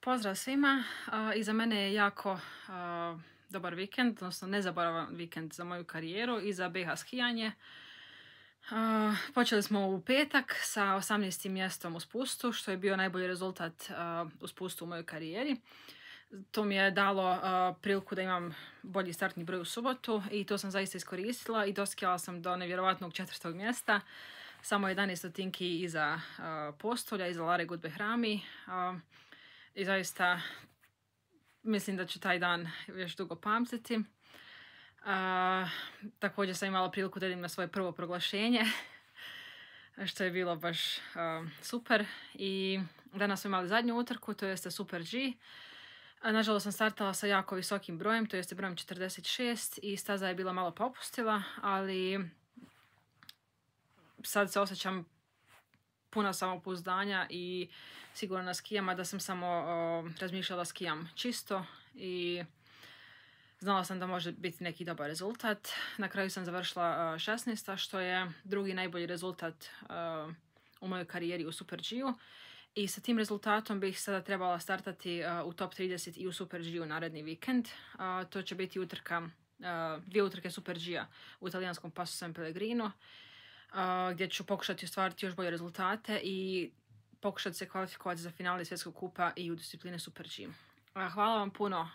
Pozdrav svima. Iza mene je jako dobar vikend, odnosno nezaboravan vikend za moju karijeru i za BH skijanje. Počeli smo u petak sa 18. mjestom u spustu, što je bio najbolji rezultat u spustu u mojoj karijeri. To mi je dalo priliku da imam bolji startni broj u subotu i to sam zaista iskoristila i doskijala sam do nevjerovatnog 4. mjesta. Samo 11 stotinki iza postolja, iza Lare Gudbehrami. I zaista mislim da ću taj dan još dugo pamtiti. Također sam imala priliku da idem na svoje prvo proglašenje, što je bilo baš super. I danas smo imali zadnju utrku, to jeste Super G. Nažalost sam startala sa jako visokim brojem, to jeste brojem 46 i staza je bila malo popustila, ali sad se osjećam puna samopouzdanja i sigurno na skijama, da sam samo razmišljala skijam čisto i znala sam da može biti neki dobar rezultat. Na kraju sam završila 16. što je drugi najbolji rezultat u mojoj karijeri u Super G-u. I sa tim rezultatom bih sada trebala startati u top 30 i u Super G-u naredni vikend. To će biti dvije utrke Super G-a u italijanskom Passo San Pellegrino, gdje ću pokušati ostvariti još bolje rezultate i pokušati se kvalifikovati za finale svjetskog kupa i u discipline Super G. Hvala vam puno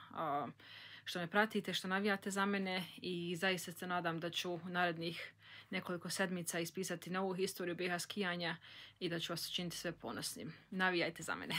što me pratite, što navijate za mene i zaista se nadam da ću u narednih nekoliko sedmica ispisati novu historiju BH skijanja i da ću vas učiniti sve ponosnim. Navijajte za mene.